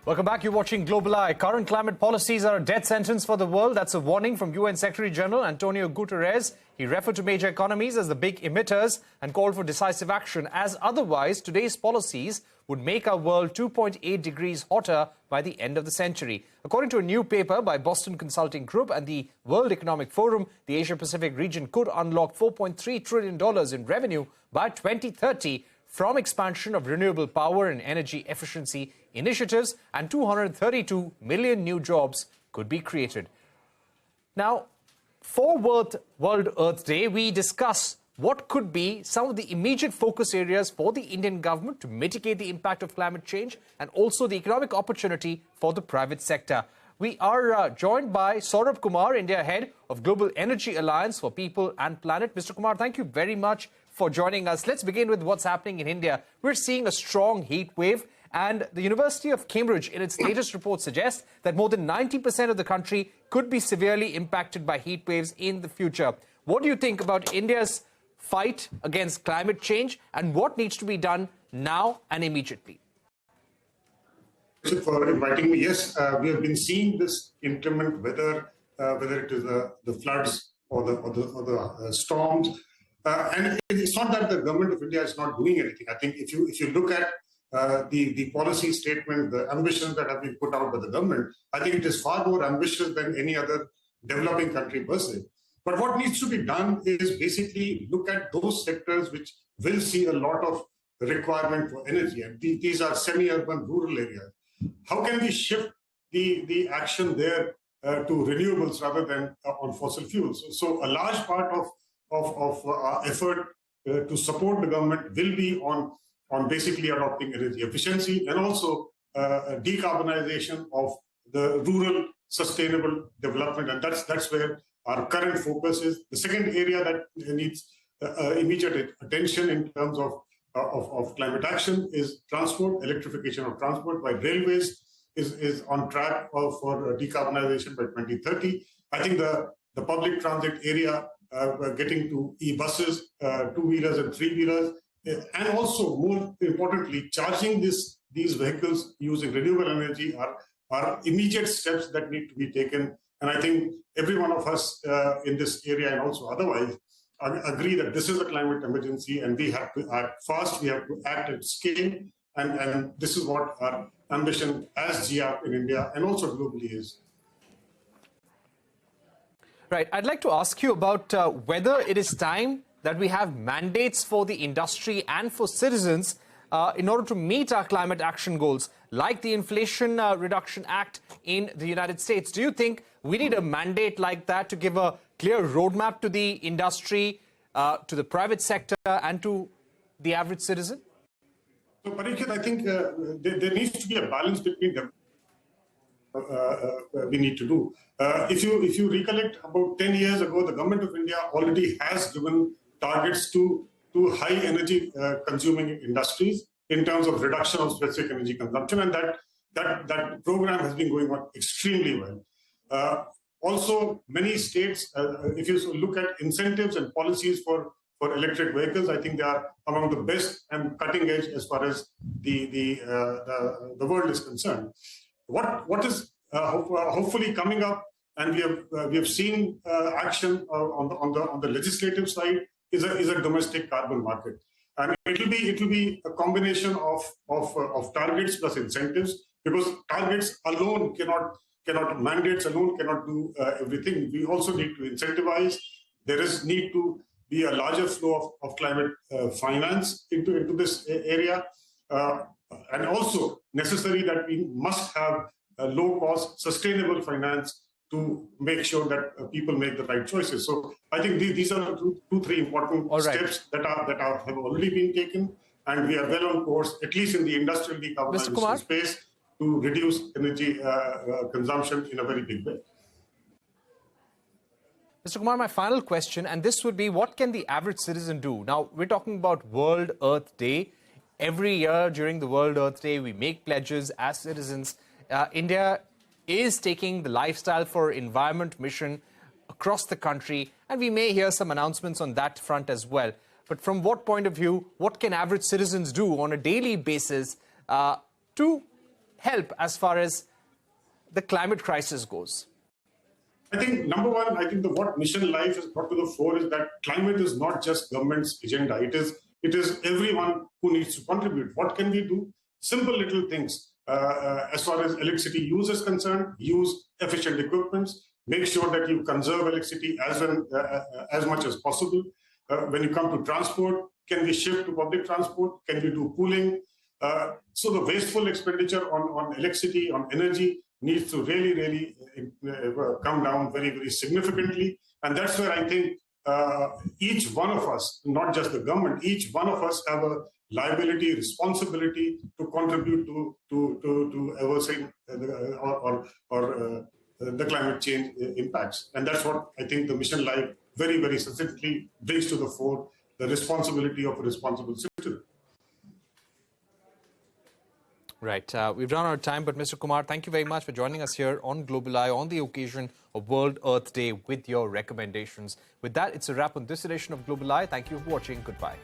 Welcome back. You're watching Global Eye. Current climate policies are a death sentence for the world. That's a warning from UN Secretary General Antonio Guterres. He referred to major economies as the big emitters and called for decisive action, as otherwise today's policies would make our world 2.8 degrees hotter by the end of the century. According to a new paper by Boston Consulting Group and the World Economic Forum, the Asia-Pacific region could unlock $4.3 trillion in revenue by 2030 from expansion of renewable power and energy efficiency initiatives, and 232 million new jobs could be created. Now, for World Earth Day, we discuss what could be some of the immediate focus areas for the Indian government to mitigate the impact of climate change and also the economic opportunity for the private sector. We are joined by Saurabh Kumar, India Head of Global Energy Alliance for People and Planet. Mr. Kumar, thank you very much for joining us. Let's begin with what's happening in India. We're seeing a strong heat wave, and the University of Cambridge, in its latest report, suggests that more than 90% of the country could be severely impacted by heat waves in the future. What do you think about India's fight against climate change, and what needs to be done now and immediately? For inviting me. Yes, we have been seeing this inclement weather, whether it is the floods or the storms. And it's not that the government of India is not doing anything. I think if you look at the policy statement, the ambitions that have been put out by the government, I think it is far more ambitious than any other developing country per se. But what needs to be done is basically look at those sectors which will see a lot of requirement for energy. And these are semi-urban, rural areas. How can we shift the action there to renewables rather than on fossil fuels? So a large part of our effort to support the government will be on basically adopting energy efficiency and also decarbonization of the rural sustainable development. And that's where our current focus is. The second area that needs immediate attention in terms of climate action is transport, electrification of transport. While railways is on track for decarbonization by 2030. I think the public transit area, getting to e-buses, two-wheelers and three-wheelers, and also more importantly, charging these vehicles using renewable energy are immediate steps that need to be taken. And I think every one of us in this area and also otherwise agree that this is a climate emergency and we have to act fast, we have to act at scale, and this is what our ambition as GR in India and also globally is. Right. I'd like to ask you about whether it is time that we have mandates for the industry and for citizens in order to meet our climate action goals, like the Inflation Reduction Act in the United States. Do you think we need a mandate like that to give a clear roadmap to the industry, to the private sector, and to the average citizen? So, Parikshit, I think there needs to be a balance between them. We need to do. If you recollect, about 10 years ago, the government of India already has given targets to high energy consuming industries in terms of reduction of specific energy consumption, and that program has been going on extremely well. Also, many states, if you look at incentives and policies for electric vehicles, I think they are among the best and cutting edge as far as the world is concerned. What is hopefully coming up, and we have seen action on the legislative side, is a domestic carbon market, and it will be a combination of targets plus incentives, because targets alone cannot mandates alone cannot do everything. We also need to incentivize. There is need to be a larger flow of climate finance into this area. And also necessary that we must have a low-cost, sustainable finance to make sure that people make the right choices. So I think these are three important steps that have already been taken, and we are well on course, at least in the industrial decarbonization space, to reduce energy consumption in a very big way. Mr. Kumar, my final question, and this would be, what can the average citizen do? Now, we're talking about World Earth Day. Every year during the World Earth Day, we make pledges as citizens. India is taking the Lifestyle for Environment mission across the country, and we may hear some announcements on that front as well. But from what point of view, what can average citizens do on a daily basis to help as far as the climate crisis goes? I think, number one, I think what Mission Life has brought to the fore is that climate is not just government's agenda. It is everyone who needs to contribute. What can we do? Simple little things. As far as electricity use is concerned, use efficient equipments. Make sure that you conserve electricity as much as possible. When you come to transport, can we shift to public transport? Can we do pooling? So the wasteful expenditure on electricity, on energy, needs to really come down very significantly. And that's where I think each one of us, not just the government, each one of us have a liability, responsibility to contribute to aversing the climate change impacts. And that's what I think the Mission Life very succinctly brings to the fore, the responsibility of a responsible citizen. Right. We've run out of time, but Mr. Kumar, thank you very much for joining us here on Global Eye on the occasion of World Earth Day with your recommendations. With that, it's a wrap on this edition of Global Eye. Thank you for watching. Goodbye.